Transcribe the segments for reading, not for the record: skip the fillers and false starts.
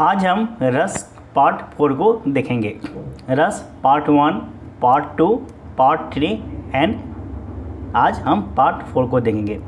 आज हम रस पार्ट 4 को देखेंगे। रस पार्ट 1, पार्ट 2, पार्ट 3 एंड आज हम पार्ट 4 को देखेंगे।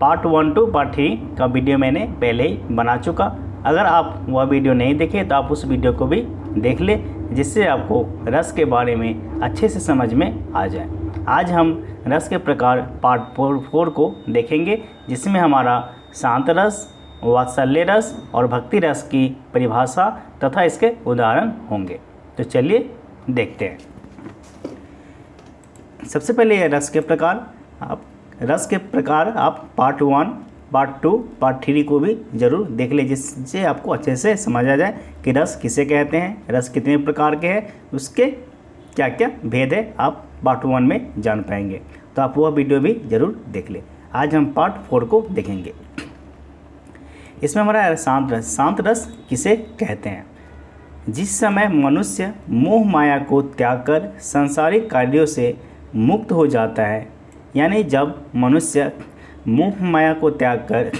पार्ट 1 टू पार्ट 3 का वीडियो मैंने पहले ही बना चुका। अगर आप वह वीडियो नहीं देखे तो आप उस वीडियो को भी देख ले, जिससे आपको रस के बारे में अच्छे से समझ में आ जाए। आज हम रस के प्रकार पार्ट 4 को देखेंगे, जिसमें हमारा शांत रस, वात्सल्य रस और भक्ति रस की परिभाषा तथा इसके उदाहरण होंगे। तो चलिए देखते हैं। सबसे पहले ये रस के प्रकार आप पार्ट 1, पार्ट 2, पार्ट 3 को भी ज़रूर देख ले, जिससे आपको अच्छे से समझ आ जाए कि रस किसे कहते हैं, रस कितने प्रकार के हैं, उसके क्या क्या भेद है, आप पार्ट 1 में जान पाएंगे। तो आप वह वीडियो भी ज़रूर देख ले। आज हम पार्ट 4 को देखेंगे। इसमें हमारा शांत रस किसे कहते हैं? जिस समय मनुष्य मोह माया को त्याग कर सांसारिक कार्यों से मुक्त हो जाता है, यानी जब मनुष्य मोह माया को त्याग कर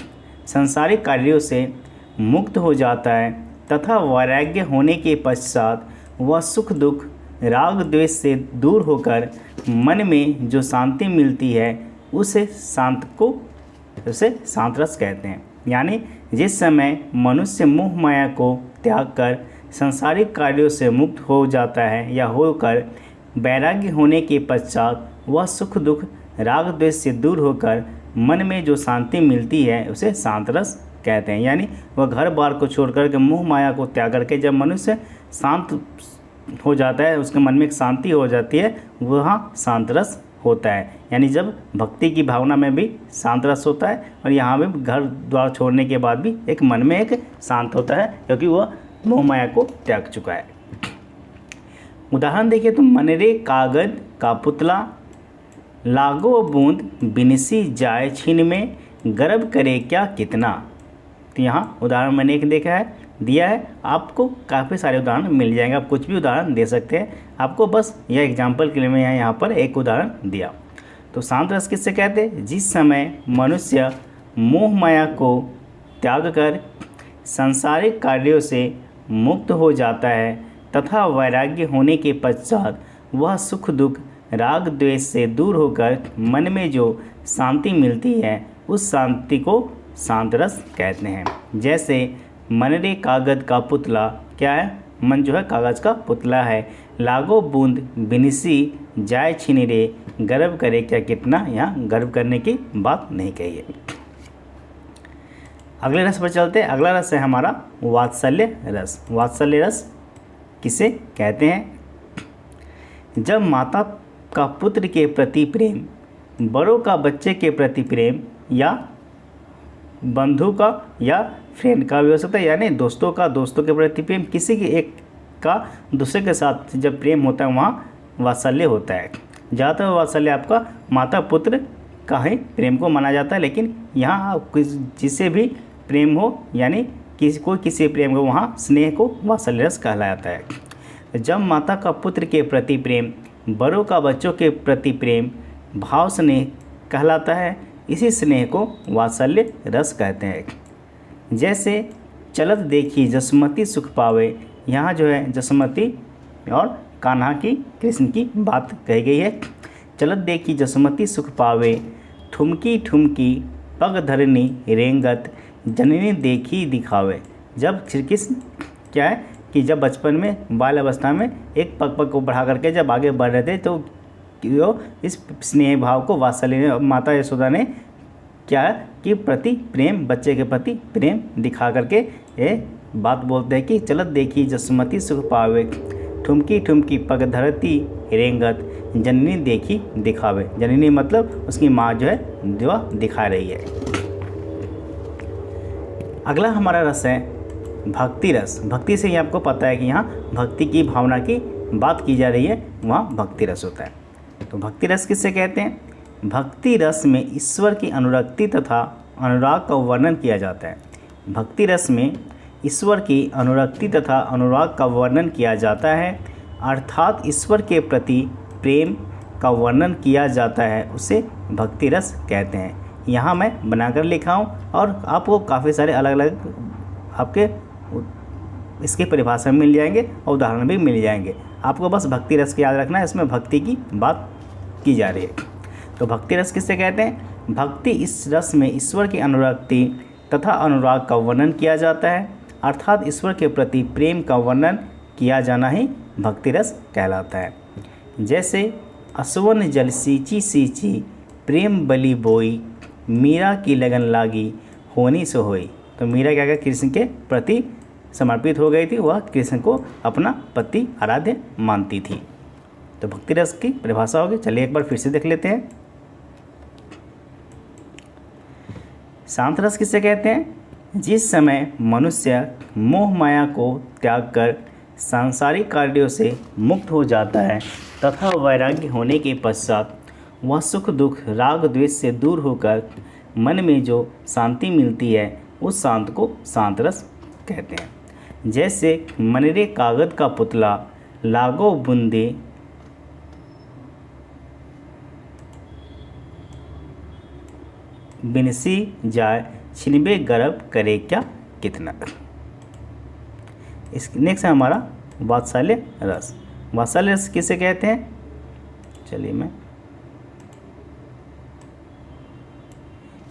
सांसारिक कार्यों से मुक्त हो जाता है तथा वैराग्य होने के पश्चात वह सुख दुख राग द्वेष से दूर होकर मन में जो शांति मिलती है, उसे शांत रस कहते हैं। यानी जिस समय मनुष्य मोह माया को त्याग कर सांसारिक कार्यों से मुक्त हो जाता है या होकर वैराग्य होने के पश्चात वह सुख दुख राग द्वेष से दूर होकर मन में जो शांति मिलती है, उसे शांत रस कहते हैं। यानी वह घर बार को छोड़ कर के मोह माया को त्याग करके जब मनुष्य शांत हो जाता है, उसके मन में एक शांति हो जाती है, वह शांत रस होता है। यानी जब भक्ति की भावना में भी शांत रस होता है और यहाँ भी घर द्वार छोड़ने के बाद भी एक मन में एक शांत होता है, क्योंकि वह मोह माया को त्याग चुका है। उदाहरण देखिए तो मनरे कागज का पुतला, लागो बूंद बिनसी जाए छीन में, गर्व करे क्या कितना। तो यहाँ उदाहरण मैंने एक दिया है। आपको काफ़ी सारे उदाहरण मिल जाएंगे, आप कुछ भी उदाहरण दे सकते हैं। आपको बस यह एग्जाम्पल के लिए मैं यहाँ पर एक उदाहरण दिया। तो शांत रस किससे कहते हैं? जिस समय मनुष्य मोह माया को त्याग कर सांसारिक कार्यों से मुक्त हो जाता है तथा वैराग्य होने के पश्चात वह सुख दुख राग द्वेष से दूर होकर मन में जो शांति मिलती है, उस शांति को शांत रस कहते हैं। जैसे मनरे कागज का पुतला, क्या है? मन जो है कागज़ का पुतला है। लागो बूंद बिनसी जाए छीन रे, गर्व करे क्या कितना। यहाँ गर्व करने की बात नहीं कही है। अगले रस पर चलते हैं। अगला रस है हमारा वात्सल्य रस। वात्सल्य रस किसे कहते हैं? जब माता का पुत्र के प्रति प्रेम, बड़ों का बच्चे के प्रति प्रेम, या बंधु का या फ्रेंड का भी हो सकता है, यानी दोस्तों का दोस्तों के प्रति प्रेम, किसी के एक का दूसरे के साथ जब प्रेम होता है, वहाँ वात्सल्य होता है। ज़्यादातर वात्सल्य आपका माता पुत्र का ही प्रेम को माना जाता है, लेकिन यहाँ जिससे भी प्रेम हो, यानी किसी प्रेम को, वहाँ स्नेह को वात्सल्य रस कहलाया जाता है। जब माता का पुत्र के प्रति प्रेम, बड़ों का बच्चों के प्रति प्रेम, भाव स्नेह कहलाता है। इसी स्नेह को वात्सल्य रस कहते हैं। जैसे चलत देखी जसमती सुख पावे, यहाँ जो है जसमती और कान्हा की, कृष्ण की बात कही गई है। चलत देखी जसमती सुख पावे, ठुमकी ठुमकी पग धरनी रेंगत, जननी देखी दिखावे। जब श्री कृष्ण क्या है कि जब बचपन में बाल अवस्था में एक पग को बढ़ा करके जब आगे बढ़ रहे थे, तो इस स्नेह भाव को वात्सल्य माता यशोदा ने क्या कि प्रति प्रेम, बच्चे के प्रति प्रेम दिखा करके ये बात बोलते हैं कि चलत देखी जसमती सुख पावे, ठुमकी ठुमकी पग धरती रेंगत, जननी देखी दिखावे। जननी मतलब उसकी माँ जो है, जो दिखा रही है। अगला हमारा रस है भक्ति रस। भक्ति से ही आपको पता है कि यहाँ भक्ति की भावना की बात की जा रही है, वहाँ भक्ति रस होता है। तो भक्ति रस किससे कहते हैं? भक्ति रस में ईश्वर की अनुरक्ति तथा अनुराग का वर्णन किया जाता है। भक्ति रस में ईश्वर की अनुरक्ति तथा अनुराग का वर्णन किया जाता है, अर्थात ईश्वर के प्रति प्रेम का वर्णन किया जाता है, उसे भक्ति रस कहते हैं। यहाँ मैं बनाकर लिखा हूँ और आपको काफ़ी सारे अलग अलग आपके इसकी परिभाषा मिल जाएंगे और उदाहरण भी मिल जाएंगे। आपको बस भक्ति रस को याद रखना है, इसमें भक्ति की बात की जा रही है। तो भक्ति रस किसे कहते हैं? भक्ति इस रस में ईश्वर की अनुरक्ति तथा अनुराग का वर्णन किया जाता है, अर्थात ईश्वर के प्रति प्रेम का वर्णन किया जाना ही भक्ति रस कहलाता है। जैसे असवन जल सींची सींची प्रेम बलि बोई, मीरा की लगन लागी होनी सो होई। तो मीरा क्या क्या कृष्ण के प्रति समर्पित हो गई थी, वह कृष्ण को अपना पति आराध्य मानती थी। तो भक्ति रस की परिभाषा होगी। चलिए एक बार फिर से देख लेते हैं। शांत रस किसे कहते हैं? जिस समय मनुष्य मोह माया को त्याग कर सांसारिक कार्यों से मुक्त हो जाता है तथा वैराग्य होने के पश्चात वह सुख दुख राग द्वेष से दूर होकर मन में जो शांति मिलती है उस शांत को शांत रस कहते हैं। जैसे मनरे कागज का पुतला लागो बूंदे बिनसी जाए छिनबे गर्भ करे क्या कितना। इस नेक्स्ट है हमारा वात्सल्य रस। वात्सल्य रस किसे कहते हैं? चलिए मैं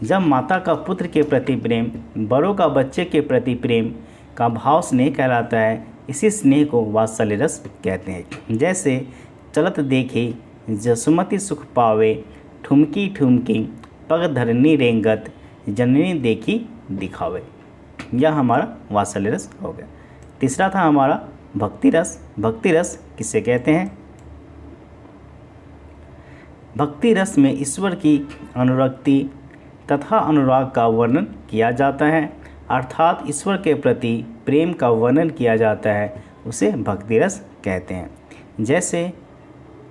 जब माता का पुत्र के प्रति प्रेम, बड़ों का बच्चे के प्रति प्रेम का भाव स्नेह कहलाता है। इसी स्नेह को वात्सल्य रस कहते हैं। जैसे चलत देखे जसुमति सुख पावे, ठुमकी ठुमकी पग धरनी रेंगत, जननी देखी दिखावे। यह हमारा वात्सल्य रस हो गया। तीसरा था हमारा भक्ति रस। भक्ति रस किसे कहते हैं? भक्ति रस में ईश्वर की अनुरक्ति तथा अनुराग का वर्णन किया जाता है, अर्थात ईश्वर के प्रति प्रेम का वर्णन किया जाता है, उसे भक्ति रस कहते हैं। जैसे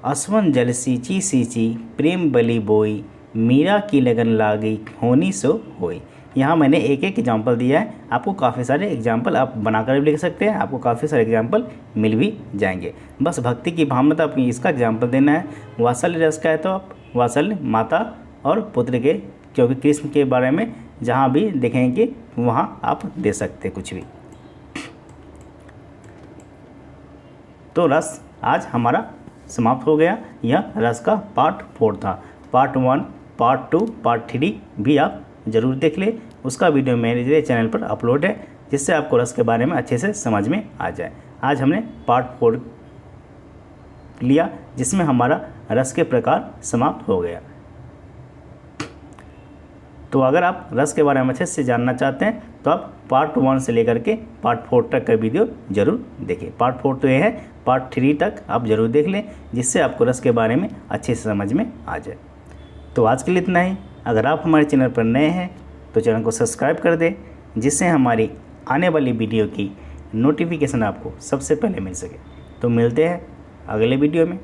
असवन जल सींची सींची प्रेम बलि बोई, मीरा की लगन लागी होनी सो होई। यहाँ मैंने एक एक एग्जाम्पल दिया है, आपको काफ़ी सारे एग्जाम्पल आप बनाकर भी लिख सकते हैं, आपको काफ़ी सारे एग्जाम्पल मिल भी जाएंगे। बस भक्ति की भावना तो अपनी इसका एग्जाम्पल देना है। वात्सल्य रस का है तो आप वात्सल्य माता और पुत्र के, क्योंकि कृष्ण के बारे में जहाँ भी देखेंगे वहाँ आप दे सकते कुछ भी। तो रस आज हमारा समाप्त हो गया। यह रस का पार्ट 4 था। पार्ट 1, पार्ट 2, पार्ट 3 भी आप ज़रूर देख ले। उसका वीडियो मेरे चैनल पर अपलोड है, जिससे आपको रस के बारे में अच्छे से समझ में आ जाए। आज हमने पार्ट 4 लिया, जिसमें हमारा रस के प्रकार समाप्त हो गया। तो अगर आप रस के बारे में अच्छे से जानना चाहते हैं तो आप पार्ट 1 से लेकर के पार्ट 4 तक का वीडियो ज़रूर देखें। पार्ट 4 तो ये है, पार्ट 3 तक आप ज़रूर देख लें, जिससे आपको रस के बारे में अच्छे से समझ में आ जाए। तो आज के लिए इतना ही। अगर आप हमारे चैनल पर नए हैं तो चैनल को सब्सक्राइब कर दें, जिससे हमारी आने वाली वीडियो की नोटिफिकेशन आपको सबसे पहले मिल सके। तो मिलते हैं अगले वीडियो में।